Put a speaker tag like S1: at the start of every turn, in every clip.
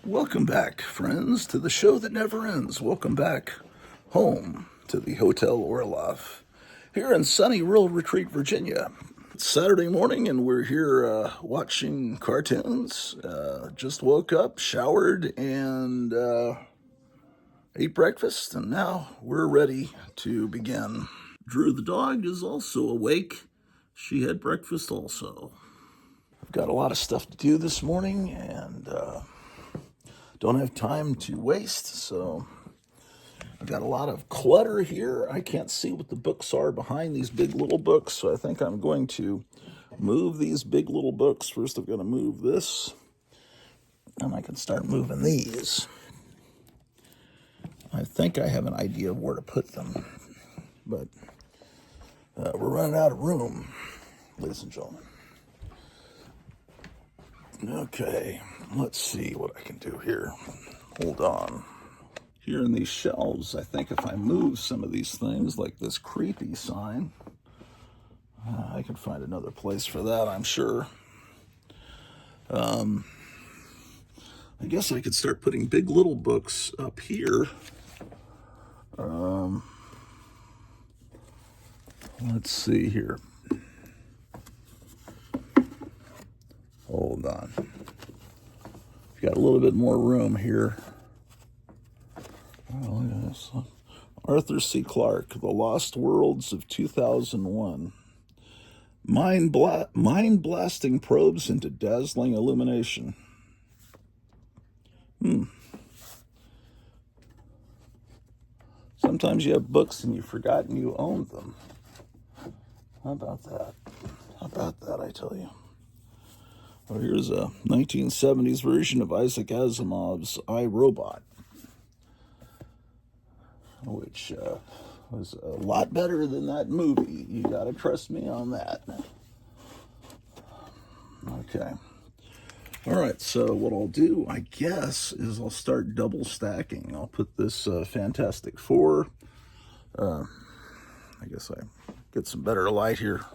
S1: Welcome back, friends, to the show that never ends. Welcome back home to the Hotel Orloff here in sunny Rural Retreat, Virginia. It's Saturday morning, and we're here watching cartoons. Just woke up, showered, and ate breakfast, and now we're ready to begin. Drew the dog is also awake. She had breakfast also. I've got a lot of stuff to do this morning, and don't have time to waste, so I've got a lot of clutter here. I can't see what the books are behind these big little books, so I think I'm going to move these big little books. First, I'm going to move this, and I can start moving these. I think I have an idea of where to put them, but we're running out of room, ladies and gentlemen. Okay, let's see what I can do here. Hold on. Here in these shelves, I think if I move some of these things, like this creepy sign, I can find another place for that, I'm sure. I guess I could start putting big little books up here. Let's see here. Hold on. We've got a little bit more room here. Oh, look at this. Arthur C. Clarke, The Lost Worlds of 2001. Mind-blasting probes into dazzling illumination. Sometimes you have books and you've forgotten you owned them. How about that? How about that, I tell you? Well, here's a 1970s version of Isaac Asimov's I, Robot, which was a lot better than that movie. You gotta trust me on that. Okay. All right, so what I'll do, I guess, is I'll start double stacking. I'll put this Fantastic Four. I guess I get some better light here.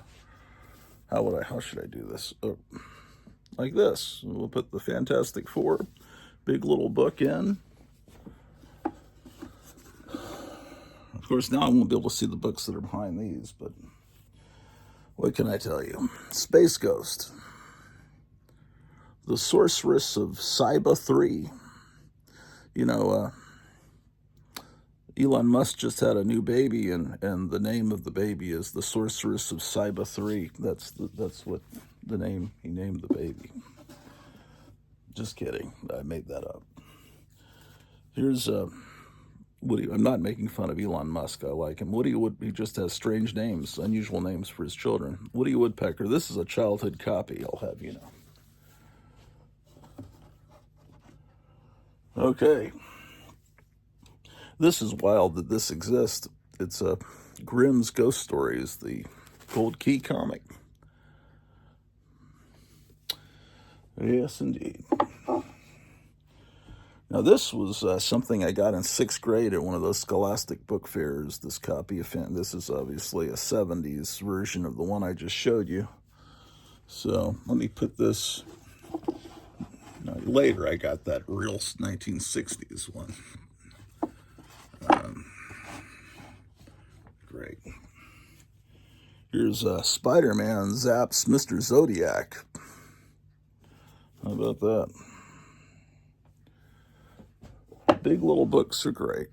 S1: How should I do this? Oh, like this. We'll put the Fantastic Four, big little book in. Of course, now I won't be able to see the books that are behind these, but what can I tell you? Space Ghost. The Sorceress of Cyba 3. You know, Elon Musk just had a new baby, and the name of the baby is the Sorceress of Cyba 3. That's what the name he named the baby. Just kidding. I made that up. Here's Woody. I'm not making fun of Elon Musk. I like him. He just has strange names, unusual names for his children. Woody Woodpecker. This is a childhood copy, I'll have you know. Okay. This is wild that this exists. It's Grimm's Ghost Stories, the Gold Key comic. Yes, indeed. Now, this was something I got in 6th grade at one of those scholastic book fairs, this copy of this is obviously a 70s version of the one I just showed you. So let me put this, later I got that real 1960s one. Great. Here's Spider-Man zaps Mr. Zodiac. How about that? Big little books are great.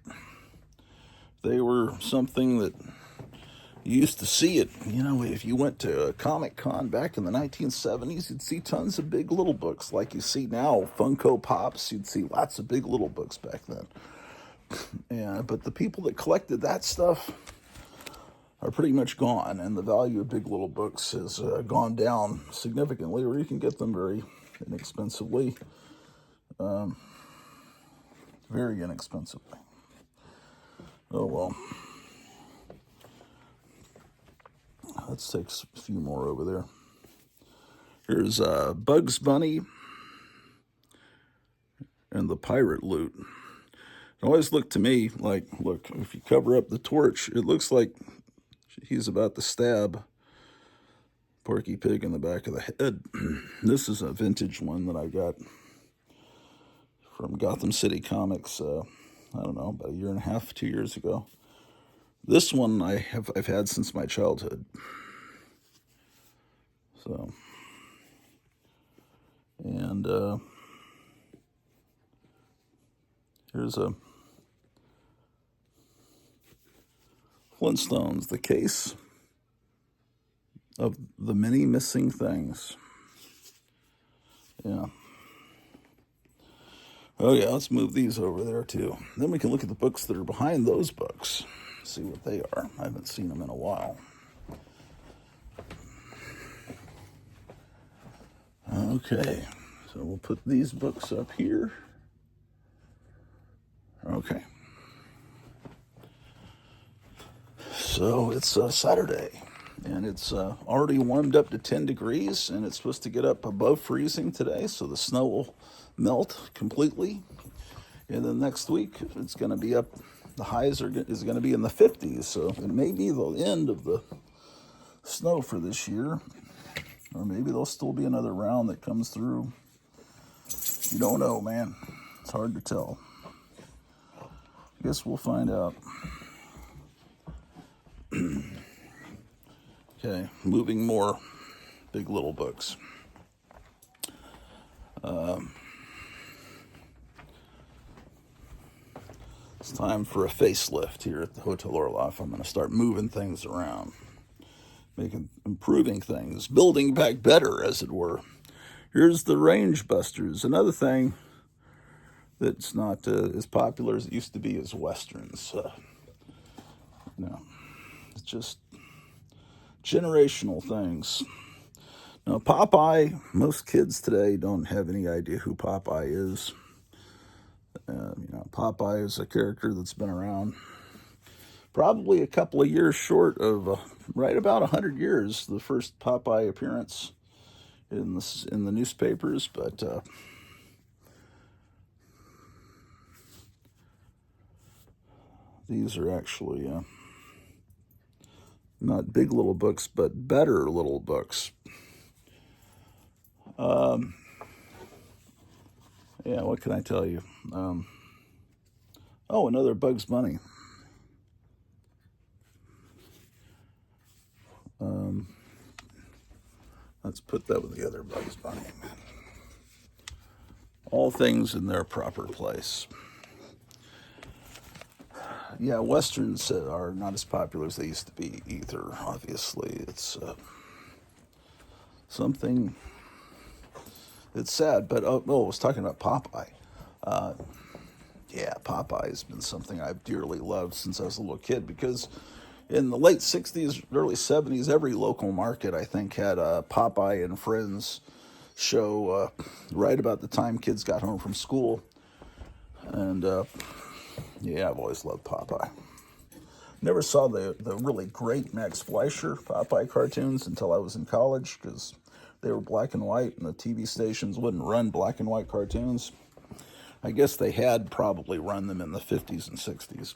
S1: They were something that you used to see it. You know, if you went to a Comic Con back in the 1970s, you'd see tons of big little books like you see now. Funko Pops, you'd see lots of big little books back then. Yeah, but the people that collected that stuff are pretty much gone, and the value of big little books has gone down significantly, or you can get them very inexpensively. Very inexpensively. Oh, well. Let's take a few more over there. Here's Bugs Bunny and the Pirate Loot. It always looked to me like, look, if you cover up the torch, it looks like he's about to stab Porky Pig in the back of the head. This is a vintage one that I got from Gotham City Comics. I don't know, about a year and a half, 2 years ago. This one I've had since my childhood. So, and here's a Flintstones, the case of the many missing things. Yeah. Oh yeah, let's move these over there too. Then we can look at the books that are behind those books, see what they are. I haven't seen them in a while. Okay, so we'll put these books up here. Okay. So it's Saturday, and it's already warmed up to 10 degrees, and it's supposed to get up above freezing today, so the snow will melt completely. And then next week, it's going to be up, the highs is going to be in the 50s, so it may be the end of the snow for this year, or maybe there'll still be another round that comes through. You don't know, man. It's hard to tell. I guess we'll find out. Okay, moving more big little books. It's time for a facelift here at the Hotel Orloff. I'm going to start moving things around, improving things, building back better, as it were. Here's the Range Busters. Another thing that's not as popular as it used to be is Westerns. It's just generational things. Now, Popeye, most kids today don't have any idea who Popeye is. Popeye is a character that's been around probably a couple of years short of right about 100 years, the first Popeye appearance in the newspapers, but these are actually not big little books, but better little books. Yeah, what can I tell you? Another Bugs Bunny. Let's put that with the other Bugs Bunny. All things in their proper place. Yeah, Westerns are not as popular as they used to be either, obviously. It's something, it's sad, but I was talking about Popeye. Yeah, Popeye has been something I've dearly loved since I was a little kid, because in the late 60s, early 70s, every local market, I think, had a Popeye and Friends show right about the time kids got home from school. And yeah, I've always loved Popeye. Never saw the really great Max Fleischer Popeye cartoons until I was in college, because they were black and white and the TV stations wouldn't run black and white cartoons. I guess they had probably run them in the 50s and 60s.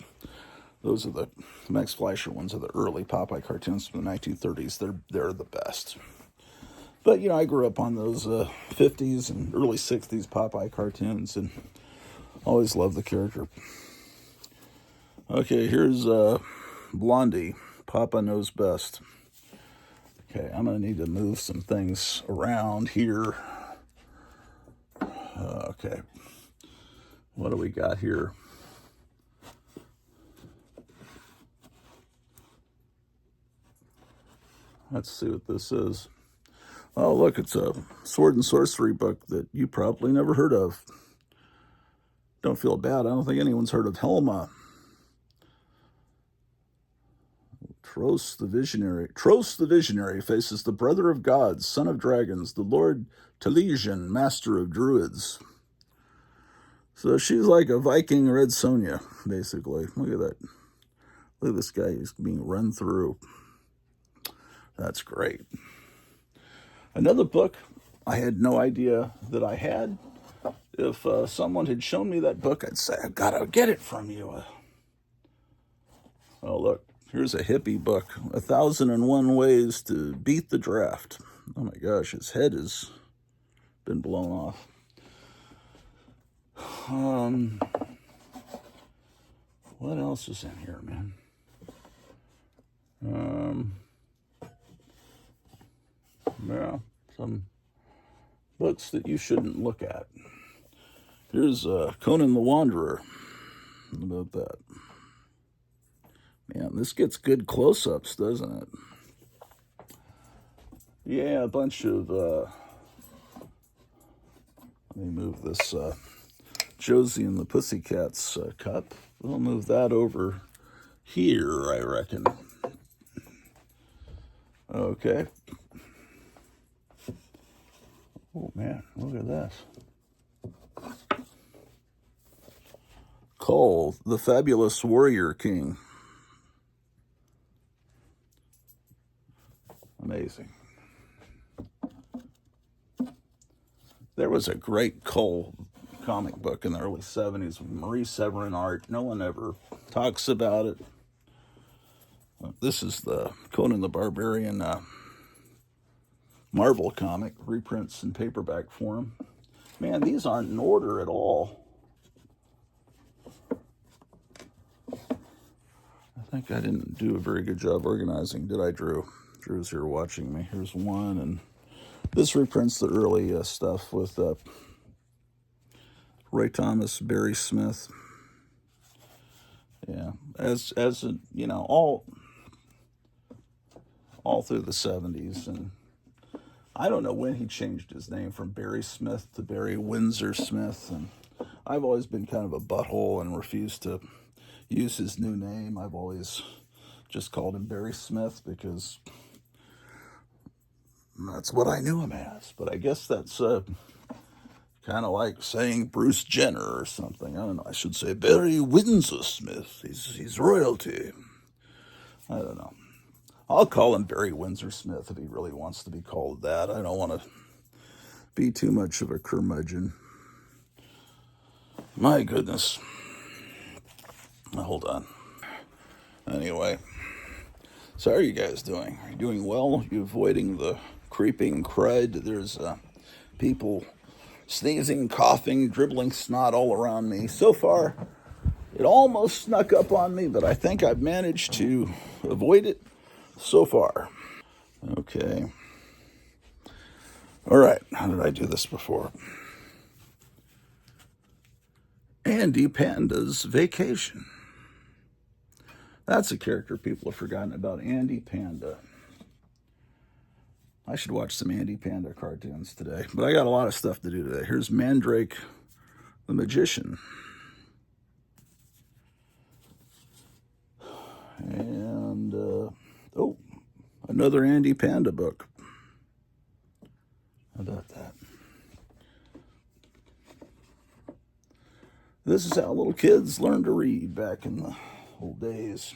S1: Those are the Max Fleischer ones, are the early Popeye cartoons from the 1930s. They're the best. But, I grew up on those 50s and early 60s Popeye cartoons and always loved the character. Okay, here's Blondie, Papa Knows Best. Okay, I'm going to need to move some things around here. Okay, what do we got here? Let's see what this is. Oh, look, it's a sword and sorcery book that you probably never heard of. Don't feel bad. I don't think anyone's heard of Helma. Tros the Visionary faces the brother of gods, son of dragons, the Lord Talesian, master of druids. So she's like a Viking Red Sonja, basically. Look at that. Look at this guy. He's being run through. That's great. Another book I had no idea that I had. If someone had shown me that book, I'd say, I've got to get it from you. Oh, look. Here's a hippie book, 1001 Ways to Beat the Draft. Oh my gosh, his head has been blown off. What else is in here, man? Yeah, some books that you shouldn't look at. Here's Conan the Wanderer. How about that? Man, this gets good close-ups, doesn't it? Yeah, a bunch of, let me move this Josie and the Pussycats cup. We'll move that over here, I reckon. Okay. Oh, man, look at this. Cole, the Fabulous Warrior King. Amazing. There was a great Cole comic book in the early 70s with Marie Severin art. No one ever talks about it. This is the Conan the Barbarian Marvel comic, reprints in paperback form. Man, these aren't in order at all. I think I didn't do a very good job organizing, did I, Drew? Drew's here watching me. Here's one, and this reprints the early stuff with Ray Thomas, Barry Smith. Yeah, as you know, all through the 70s, and I don't know when he changed his name from Barry Smith to Barry Windsor Smith, and I've always been kind of a butthole and refused to use his new name. I've always just called him Barry Smith because that's what I knew him as. But I guess that's kind of like saying Bruce Jenner or something. I don't know. I should say Barry Windsor Smith. He's royalty. I don't know. I'll call him Barry Windsor Smith if he really wants to be called that. I don't want to be too much of a curmudgeon. My goodness. Now, hold on. Anyway, so how are you guys doing? Are you doing well? Are you avoiding the creeping crud? There's people sneezing, coughing, dribbling snot all around me. So far, it almost snuck up on me, but I think I've managed to avoid it so far. Okay. All right. How did I do this before? Andy Panda's Vacation. That's a character people have forgotten about, Andy Panda. I should watch some Andy Panda cartoons today, but I got a lot of stuff to do today. Here's Mandrake the Magician. And, oh, another Andy Panda book. How about that? This is how little kids learned to read back in the old days.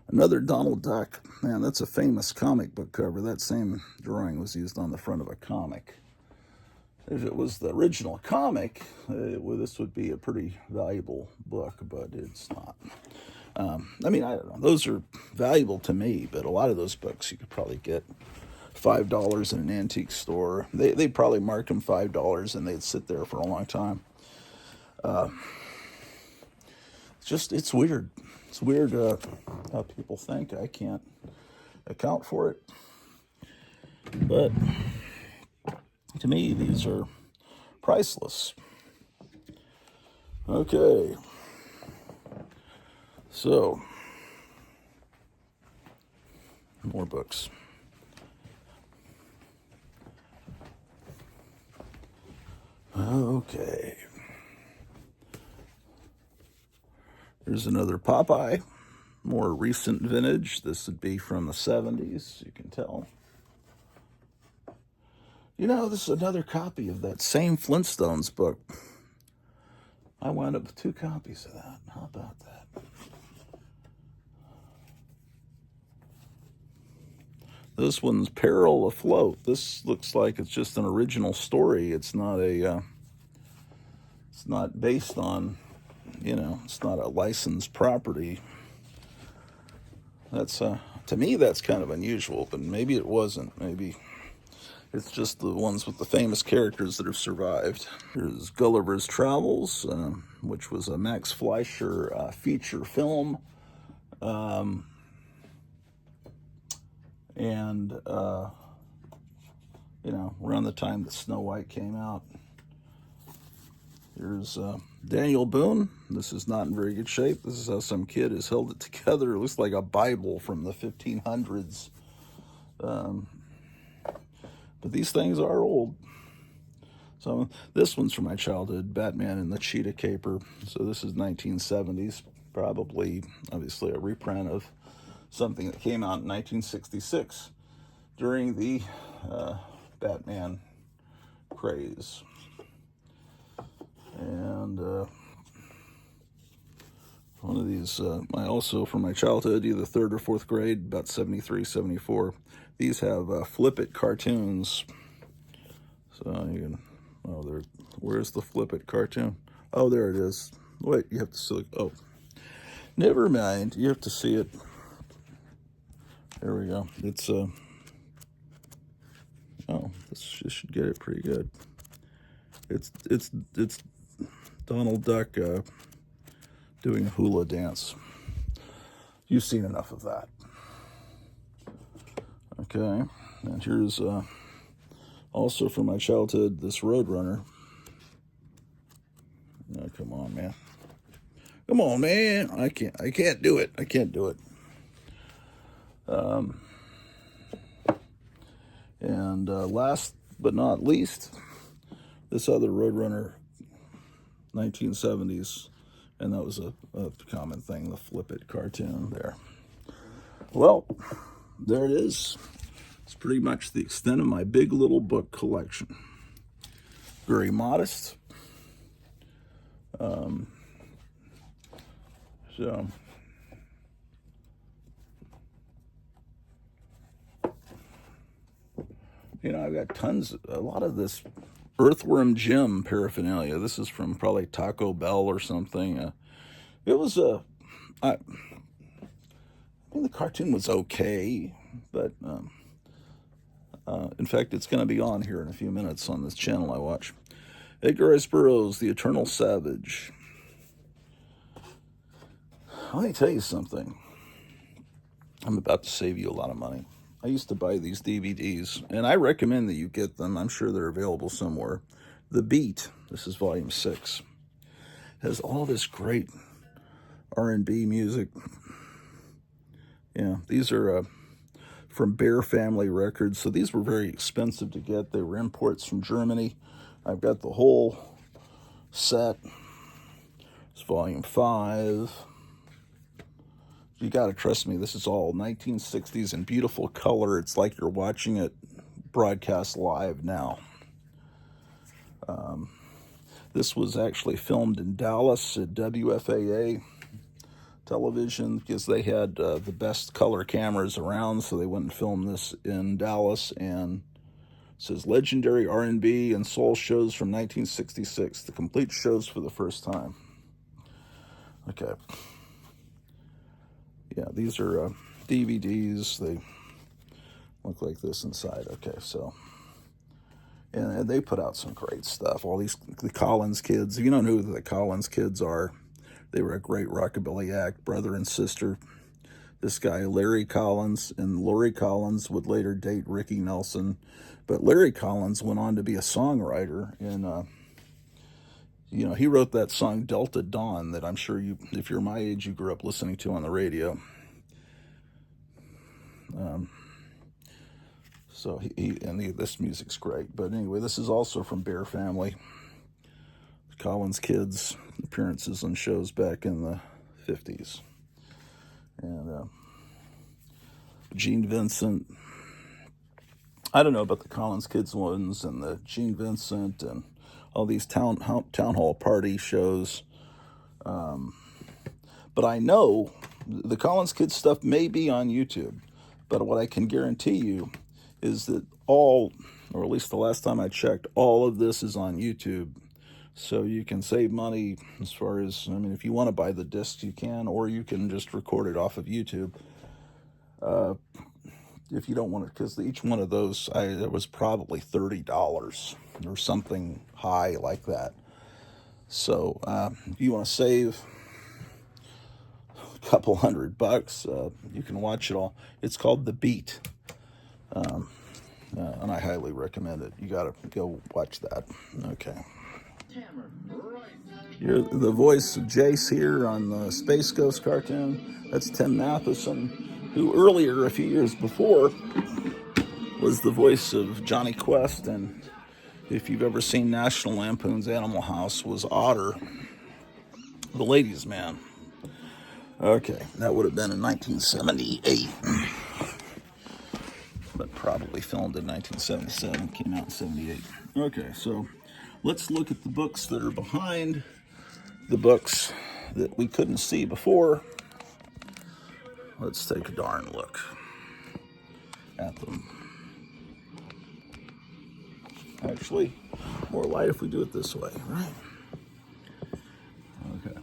S1: Another Donald Duck. Man, that's a famous comic book cover. That same drawing was used on the front of a comic. If it was the original comic, this would be a pretty valuable book, but it's not. I mean, I don't know. Those are valuable to me, but a lot of those books you could probably get $5 in an antique store. They probably marked them $5 and they'd sit there for a long time. It's weird. It's weird how people think. I can't account for it. But to me, these are priceless. Okay. So, more books. Okay. There's another Popeye, more recent vintage. This would be from the 70s, you can tell. You know, this is another copy of that same Flintstones book. I wound up with 2 copies of that. How about that? This one's Peril Afloat. This looks like it's just an original story. It's not it's not based on, it's not a licensed property. That's to me, that's kind of unusual, but maybe it wasn't. Maybe It's just the ones with the famous characters that have survived. Here's Gulliver's Travels, which was a Max Fleischer feature film. And, around the time that Snow White came out. Here's Daniel Boone. This is not in very good shape. This is how some kid has held it together. It looks like a Bible from the 1500s. But these things are old. So this one's from my childhood, Batman and the Cheetah Caper. So this is 1970s, probably, obviously, a reprint of something that came out in 1966 during the Batman craze. And one of these, also from my childhood, either third or fourth grade, about 73, 74. These have Flip It cartoons. So you can, where's the Flip It cartoon? Oh, there it is. Wait, you have to see, never mind, you have to see it. There we go. It's, this should get it pretty good. It's Donald Duck doing a hula dance. You've seen enough of that. Okay, and here's also from my childhood, this Roadrunner. Oh, come on, man. Come on, man. I can't do it. I can't do it. And last but not least, this other Roadrunner, 1970s, and that was a common thing, the Flip It cartoon there. Well, there it is. It's pretty much the extent of my big little book collection. Very modest. So, I've got a lot of this Earthworm Jim paraphernalia. This is from probably Taco Bell or something. It was I think the cartoon was okay, but in fact, it's going to be on here in a few minutes on this channel I watch. Edgar Rice Burroughs, The Eternal Savage. Let me tell you something. I'm about to save you a lot of money. I used to buy these DVDs, and I recommend that you get them. I'm sure they're available somewhere. The Beat, this is volume 6, has all this great R&B music. Yeah, these are from Bear Family Records, so these were very expensive to get. They were imports from Germany. I've got the whole set. It's volume 5. You got to trust me, this is all 1960s in beautiful color. It's like you're watching it broadcast live now. This was actually filmed in Dallas at WFAA television because they had the best color cameras around, so they went and filmed this in Dallas. And it says legendary R&B and soul shows from 1966, the complete shows for the first time. Okay. Yeah, these are DVDs. They look like this inside. Okay, so, and they put out some great stuff. All the Collins Kids. If you don't know who the Collins Kids are, they were a great rockabilly act, brother and sister. This guy, Larry Collins, and Lori Collins would later date Ricky Nelson. But Larry Collins went on to be a songwriter, and he wrote that song Delta Dawn that I'm sure if you're my age, you grew up listening to on the radio. So this music's great. But anyway, this is also from Bear Family. Collins Kids, appearances on shows back in the 50s. And Gene Vincent. I don't know about the Collins Kids ones and the Gene Vincent and all these town hall party shows. But I know the Collins Kids stuff may be on YouTube. But what I can guarantee you is that or at least the last time I checked, all of this is on YouTube. So you can save money as far as, if you want to buy the discs, you can, or you can just record it off of YouTube. if you don't want it, because each one of those, it was probably $30 or something high like that. So if you want to save a couple $100, you can watch it all. It's called The Beat, and I highly recommend it. You got to go watch that. Okay. You're the voice of Jace here on the Space Ghost cartoon. That's Tim Matheson, who earlier, a few years before, was the voice of Johnny Quest, and if you've ever seen National Lampoon's Animal House, was Otter, the ladies' man. Okay, that would have been in 1978, but probably filmed in 1977, came out in 78. Okay, so let's look at the books that are behind the books that we couldn't see before. Let's take a darn look at them. Actually, more light if we do it this way, right? Okay.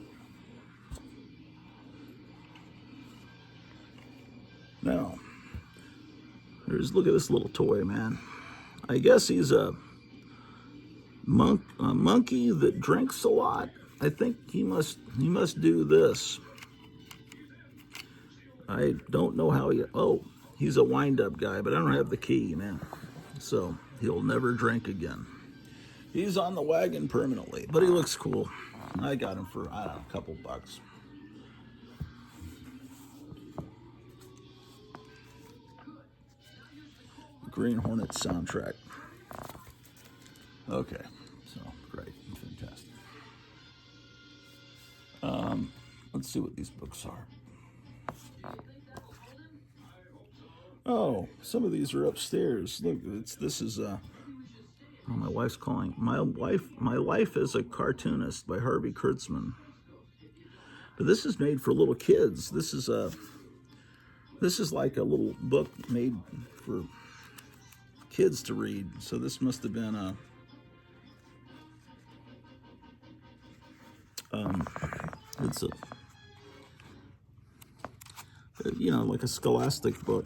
S1: Now, look at this little toy, man. I guess he's a monkey that drinks a lot. I think he must do this. I don't know how he's a wind-up guy, but I don't have the key, man. So he'll never drink again. He's on the wagon permanently, but he looks cool. I got him for, I don't know, a couple bucks. Green Hornet soundtrack. Okay, so great, fantastic. Let's see what these books are. Oh, some of these are upstairs. Look, this is my wife's calling. My life as a cartoonist by Harvey Kurtzman. But this is made for little kids. This is like a little book made for kids to read. So this must have been it's a like a scholastic book.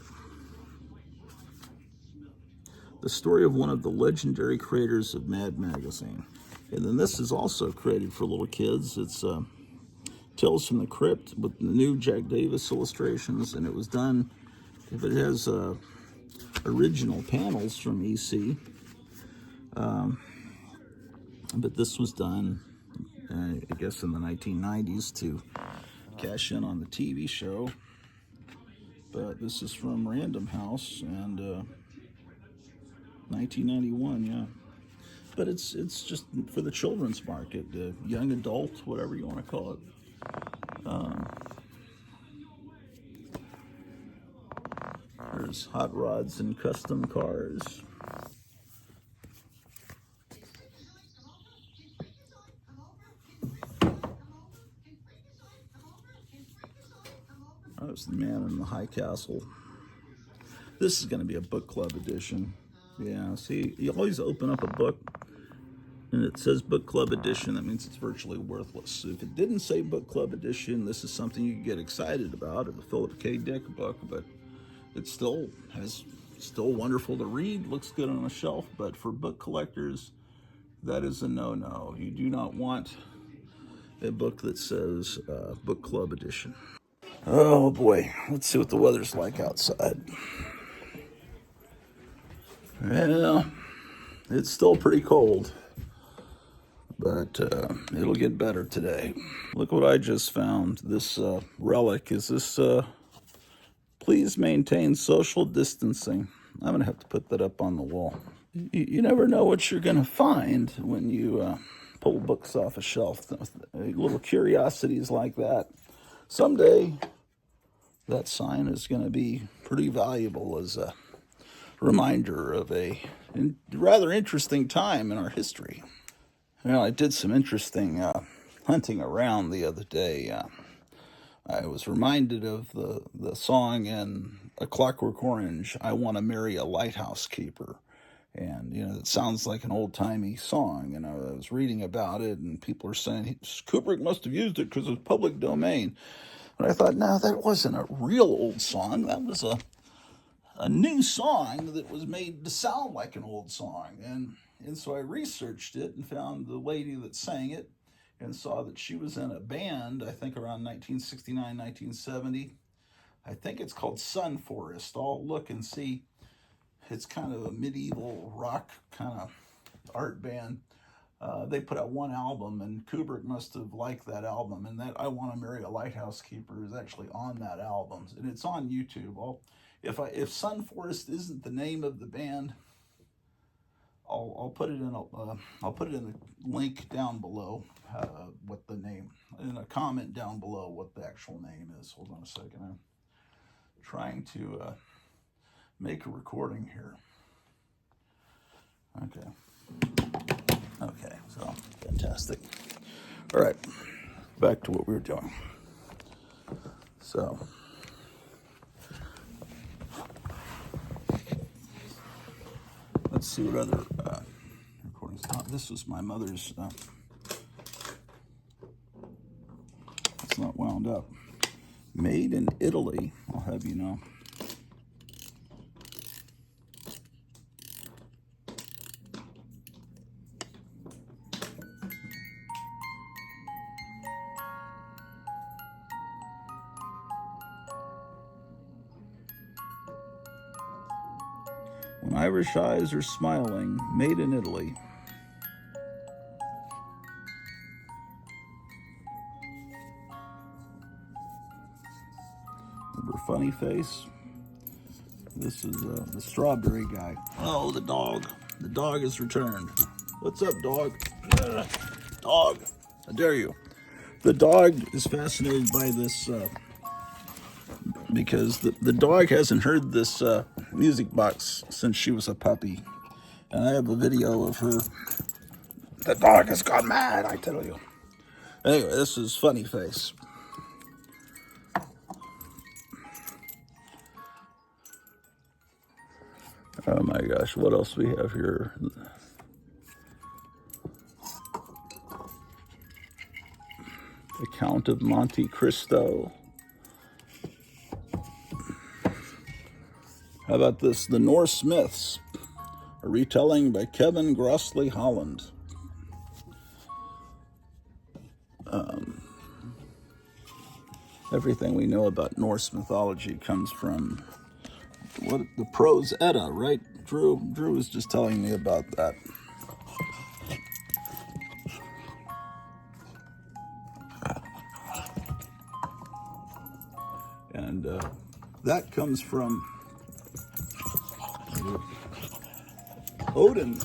S1: The story of one of the legendary creators of Mad Magazine. And then this is also created for little kids. It's Tales from the Crypt with the new Jack Davis illustrations, and it was done, if it has original panels from EC, but this was done, I guess, in the 1990s to cash in on the TV show. But this is from Random House, and 1991, yeah. But it's just for the children's market, young adult, whatever you want to call it. There's hot rods and custom cars. There's the Man in the High Castle. This is going to be a book club edition. Yeah, see, you always open up a book and it says book club edition. That means it's virtually worthless. If it didn't say book club edition, this is something you could get excited about, the Philip K. Dick book, but it's still wonderful to read, looks good on a shelf. But for book collectors, that is a no-no. You do not want a book that says book club edition. Oh boy, let's see what the weather's like outside. Well, it's still pretty cold, but it'll get better today. Look what I just found. This relic. Is this, please maintain social distancing. I'm going to have to put that up on the wall. You never know what you're going to find when you pull books off a shelf. Little curiosities like that. Someday, that sign is going to be pretty valuable as a reminder of a rather interesting time in our history. I did some interesting hunting around the other day. I was reminded of the song in A Clockwork Orange, I Want to Marry a Lighthouse Keeper. And, it sounds like an old-timey song. And I was reading about it, and people are saying, Kubrick must have used it because it's public domain. But I thought, no, that wasn't a real old song. That was a new song that was made to sound like an old song. And so I researched it and found the lady that sang it and saw that she was in a band, I think around 1969, 1970. I think it's called Sun Forest. I'll look and see. It's kind of a medieval rock kind of art band. They put out one album, and Kubrick must have liked that album. And that "I Want to Marry a Lighthouse Keeper" is actually on that album, and it's on YouTube. If Sun Forest isn't the name of the band, I'll put it in the link down below. What the name in a comment down below what the actual name is. Hold on a second. I'm trying to make a recording here. Okay, so fantastic. All right, back to what we were doing. So, let's see what other recordings. This was my mother's. It's not wound up. Made in Italy, I'll have you know. When Irish eyes are smiling, made in Italy. Remember Funny Face? This is the strawberry guy. Oh, the dog. The dog has returned. What's up, dog? Dog. How dare you? The dog is fascinated by this because the dog hasn't heard this music box since she was a puppy. And I have a video of her. The dog has gone mad, I tell you. Anyway, this is Funny Face. Oh my gosh, what else we have here? The Count of Monte Cristo. How about this? The Norse Myths, a retelling by Kevin Grossley Holland. Everything we know about Norse mythology comes from the Prose Edda, right? Drew was just telling me about that. And that comes from Odin.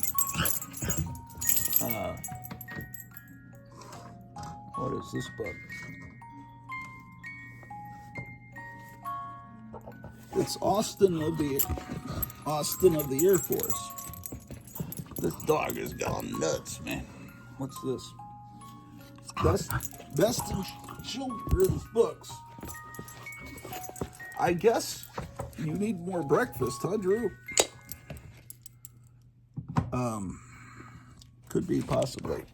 S1: What is this book? It's Austin of the Air Force. This dog has gone nuts, man. What's this? Best in children's books. I guess you need more breakfast, huh, Drew? Could be possibly.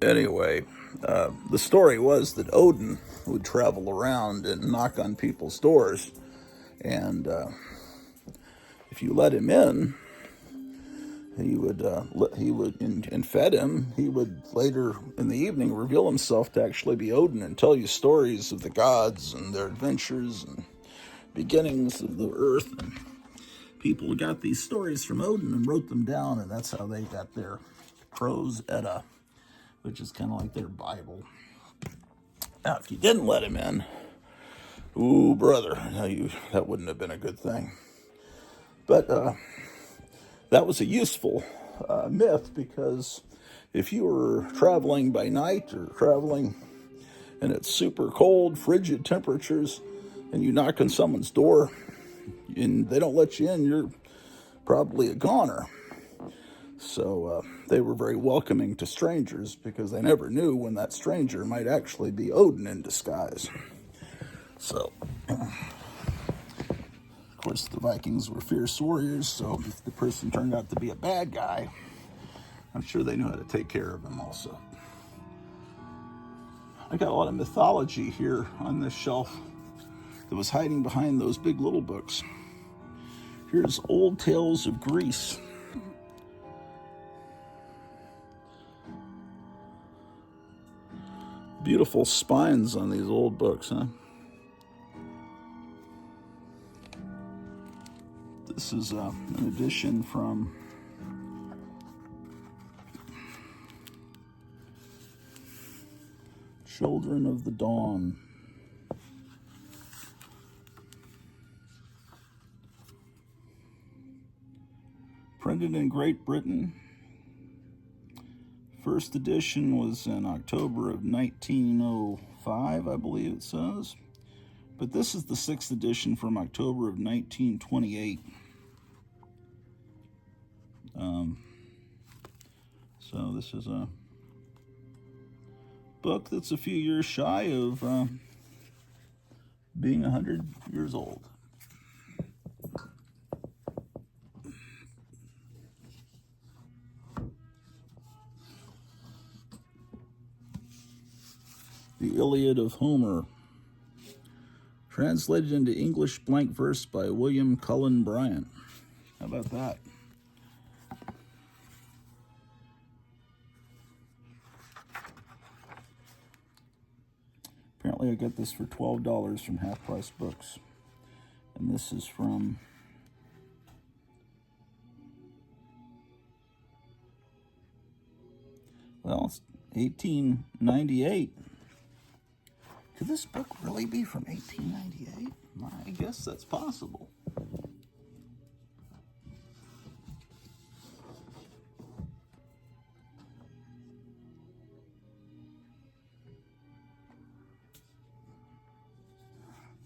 S1: Anyway, the story was that Odin would travel around and knock on people's doors, and if you let him in, he would and fed him. He would later in the evening reveal himself to actually be Odin and tell you stories of the gods and their adventures and beginnings of the earth. And people got these stories from Odin and wrote them down, and that's how they got their Prose Edda, which is kind of like their Bible. Now, if you didn't let him in, ooh, brother, that wouldn't have been a good thing. But that was a useful myth, because if you were traveling by night or traveling and it's super cold, frigid temperatures, and you knock on someone's door and they don't let you in, you're probably a goner. So they were very welcoming to strangers, because they never knew when that stranger might actually be Odin in disguise. So, of course, the Vikings were fierce warriors, so if the person turned out to be a bad guy, I'm sure they knew how to take care of him also. I got a lot of mythology here on this shelf that was hiding behind those big little books. Here's Old Tales of Greece. Beautiful spines on these old books, huh? This is an edition from Children of the Dawn. Printed in Great Britain. First edition was in October of 1905, I believe it says. But this is the 6th edition from October of 1928. So this is a book that's a few years shy of being 100 years old. The Iliad of Homer, translated into English blank verse by William Cullen Bryant. How about that? Apparently I got this for $12 from Half Price Books. And this is from it's 1898. Could this book really be from 1898? I guess that's possible.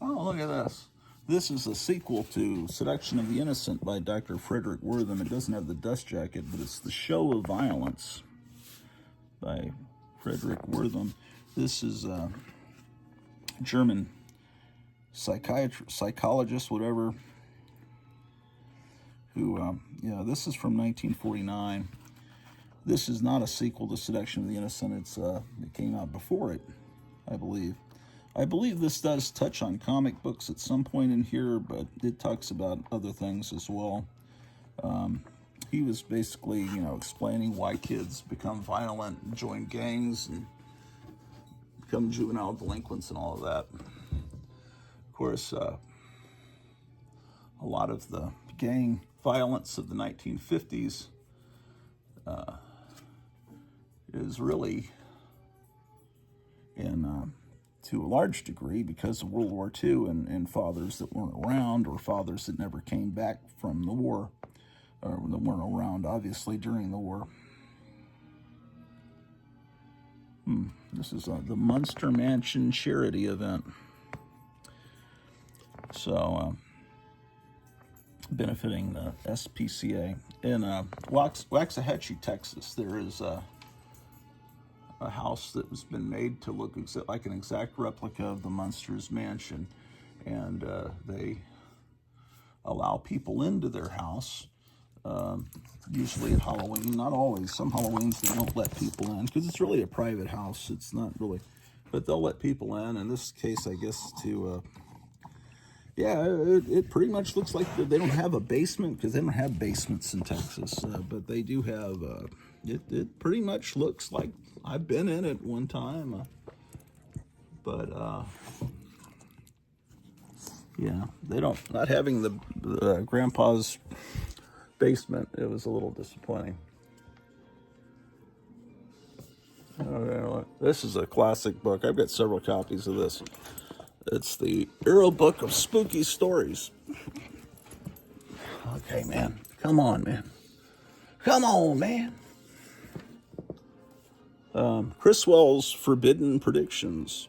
S1: Oh, look at this. This is a sequel to Seduction of the Innocent by Dr. Frederick Wortham. It doesn't have the dust jacket, but it's The Show of Violence by Frederick Wortham. This is a German psychologist, whatever, who, this is from 1949. This is not a sequel to Seduction of the Innocent. It came out before it, I believe. I believe this does touch on comic books at some point in here, but it talks about other things as well. He was basically, explaining why kids become violent and join gangs and become juvenile delinquents and all of that. Of course, a lot of the gang violence of the 1950s is really to a large degree because of World War II and fathers that weren't around, or fathers that never came back from the war, or that weren't around, obviously, during the war. This is the Munster Mansion charity event. So, benefiting the SPCA. In Waxahachie, Texas, there is a house that has been made to look like an exact replica of the Munsters Mansion. And they allow people into their house, usually at Halloween. Not always. Some Halloweens they don't let people in because it's really a private house. It's not really, but they'll let people in. In this case, I guess it pretty much looks like they don't have a basement because they don't have basements in Texas, but they do have. It pretty much looks like I've been in it one time, but they don't. Not having the grandpa's basement, it was a little disappointing. This is a classic book. I've got several copies of this. It's the Arrow Book of Spooky Stories. Okay, man. Come on, man. Come on, man. Criswell's Forbidden Predictions.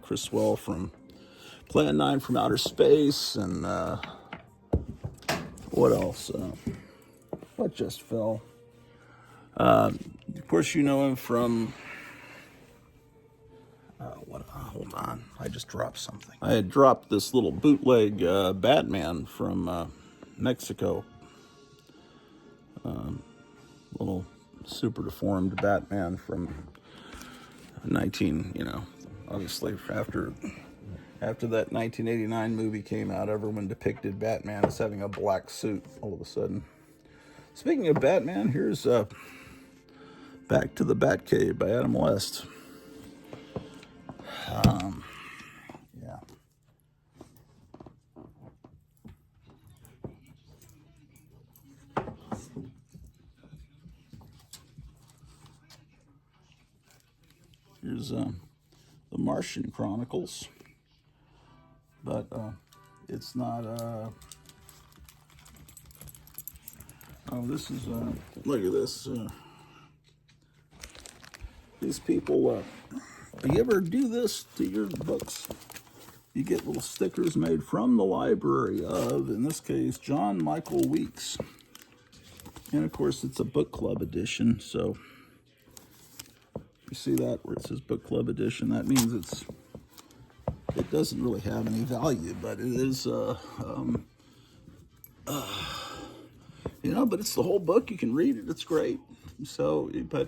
S1: Criswell from Plan 9 from Outer Space, and what else? What just fell? Of course, you know him from... hold on. I just dropped something. I had dropped this little bootleg Batman from Mexico. Little super deformed Batman from obviously after After that 1989 movie came out, everyone depicted Batman as having a black suit all of a sudden. Speaking of Batman, here's Back to the Batcave by Adam West. Yeah. Here's the Martian Chronicles, but it's not. Oh, this is. Look at this. These people. Do you ever do this to your books? You get little stickers made from the library of, in this case, John Michael Weeks. And of course, it's a book club edition. So you see that where it says book club edition? That means it doesn't really have any value, but it is, but it's the whole book. You can read it. It's great. So, but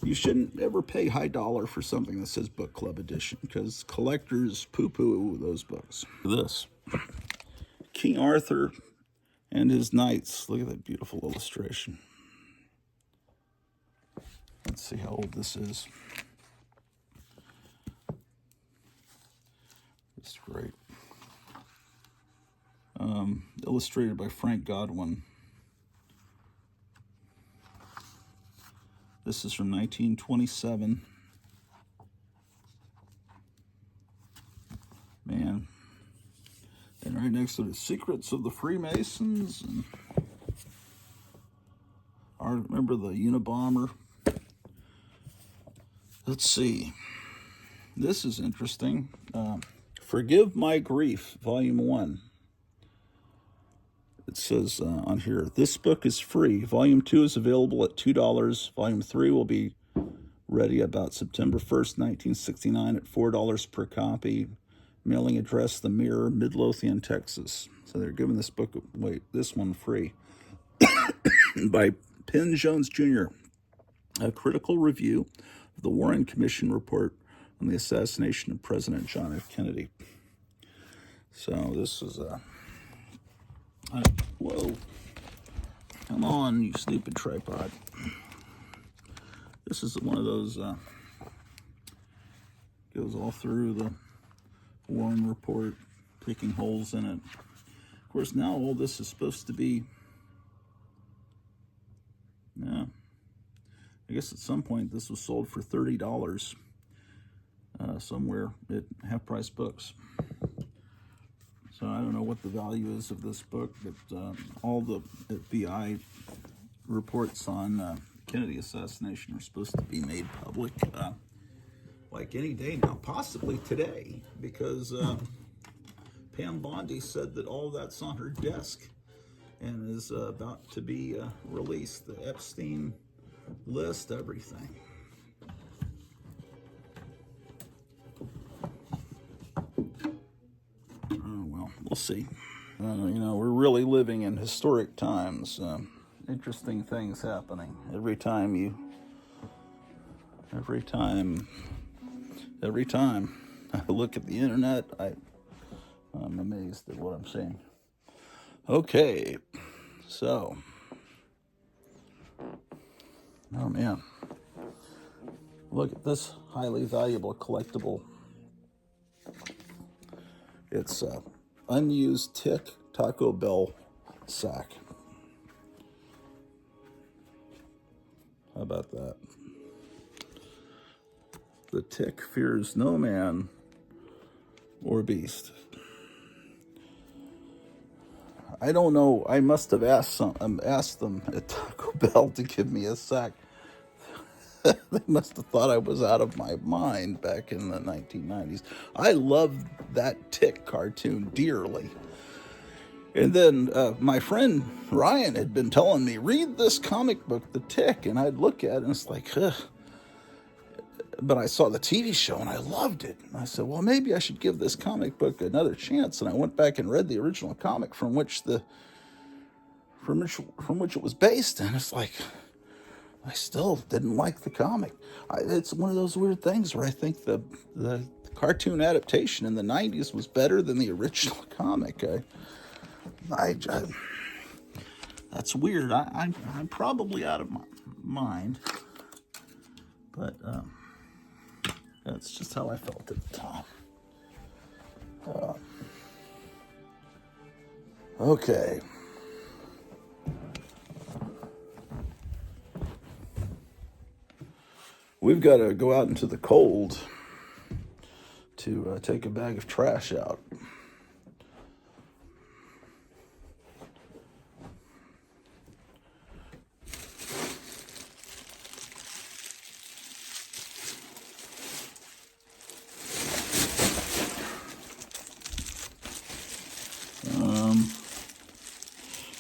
S1: you shouldn't ever pay high dollar for something that says book club edition because collectors poo-poo those books. This, King Arthur and his knights. Look at that beautiful illustration. Let's see how old this is. It's great. Illustrated by Frank Godwin. This is from 1927. Man. And right next to the Secrets of the Freemasons. And I remember the Unabomber. Let's see. This is interesting. Forgive My Grief, Volume 1. It says on here, this book is free. Volume 2 is available at $2. Volume 3 will be ready about September 1st, 1969 at $4 per copy. Mailing address, The Mirror, Midlothian, Texas. So they're giving this book, this one free. By Penn Jones Jr. A critical review of the Warren Commission report on the assassination of President John F. Kennedy. So this is whoa. Come on, you stupid tripod. This is one of those, goes all through the Warren report, picking holes in it. Of course, now all this is supposed to be, yeah, I guess at some point this was sold for $30 somewhere at Half Price Books. So I don't know what the value is of this book, but all the FBI reports on Kennedy assassination are supposed to be made public like any day now, possibly today, because Pam Bondi said that all that's on her desk and is about to be released. The Epstein list, everything. We'll see. We're really living in historic times. Interesting things happening every time I look at the internet. I'm amazed at what I'm seeing. Okay, so, oh man, look at this highly valuable collectible. It's unused Tick Taco Bell sack. How about that? The Tick fears no man or beast. I don't know. I must have asked them at Taco Bell to give me a sack. They must have thought I was out of my mind back in the 1990s. I loved that Tick cartoon dearly. And then my friend Ryan had been telling me, read this comic book, The Tick, and I'd look at it and it's like, ugh. But I saw the TV show and I loved it. And I said, well, maybe I should give this comic book another chance. And I went back and read the original comic from which it was based. And it's like, I still didn't like the comic. It's one of those weird things where I think the cartoon adaptation in the 90s was better than the original comic. I that's weird. I'm probably out of my mind, but that's just how I felt at the time. Okay. We've got to go out into the cold to take a bag of trash out.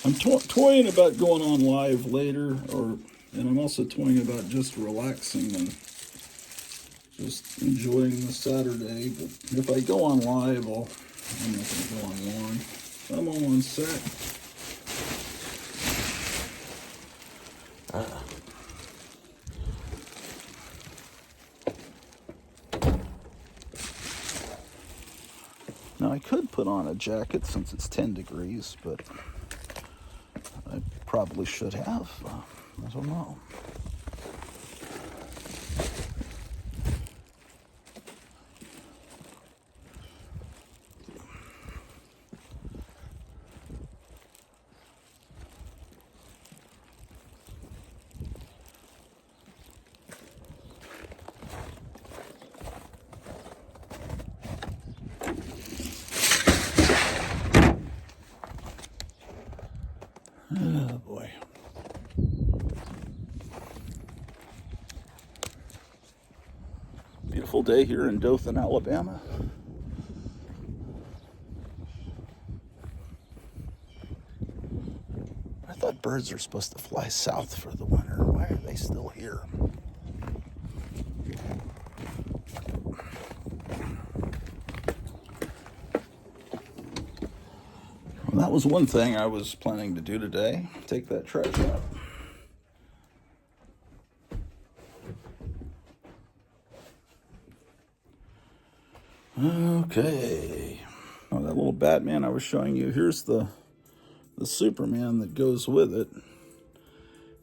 S1: I'm toying about going on live later, and I'm also toying about just relaxing and just enjoying the Saturday. But if I go on live, I'm not going to go on long. I'm all on set. Now I could put on a jacket since it's 10 degrees, but I probably should have. I don't know. Oh boy. Beautiful day here in Dothan, Alabama. I thought birds are supposed to fly south for the winter. Why are they still here? Well, that was one thing I was planning to do today. Take that trash out. Okay. Oh, that little Batman I was showing you. Here's the Superman that goes with it.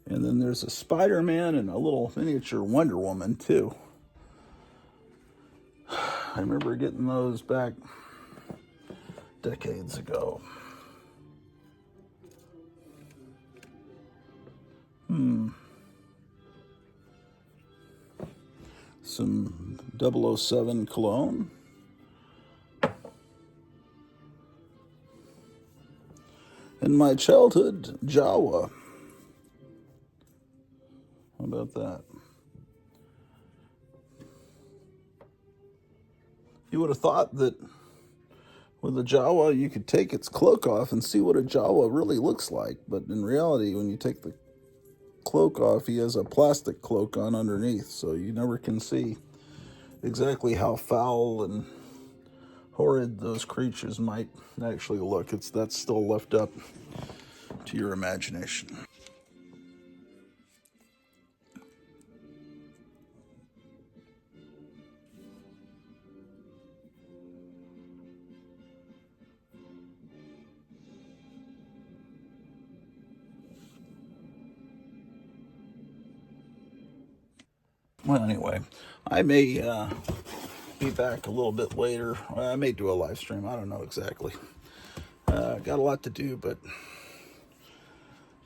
S1: And then there's a Spider-Man and a little miniature Wonder Woman, too. I remember getting those back decades ago. Some 007 cologne. In my childhood, Jawa. How about that? You would have thought that with a Jawa, you could take its cloak off and see what a Jawa really looks like. But in reality, when you take the cloak off, he has a plastic cloak on underneath, so you never can see exactly how foul and horrid those creatures might actually look. That's still left up to your imagination. Well, anyway, I may be back a little bit later. I may do a live stream. I don't know exactly. Got a lot to do, but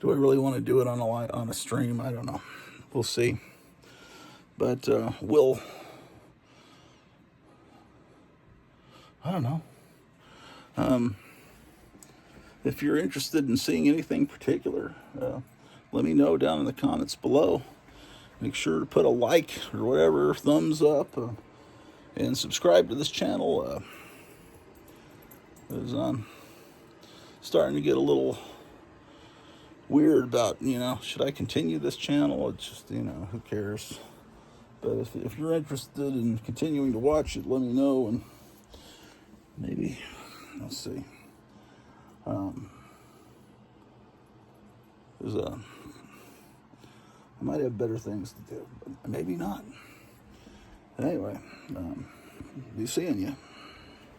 S1: do I really want to do it on a stream? I don't know. We'll see. But I don't know. If you're interested in seeing anything particular, let me know down in the comments below. Make sure to put a like or whatever, thumbs up, and subscribe to this channel. Because I'm starting to get a little weird about, should I continue this channel? It's just, who cares? But if you're interested in continuing to watch it, let me know, and maybe, let's see. I might have better things to do, but maybe not. Anyway, be seeing you.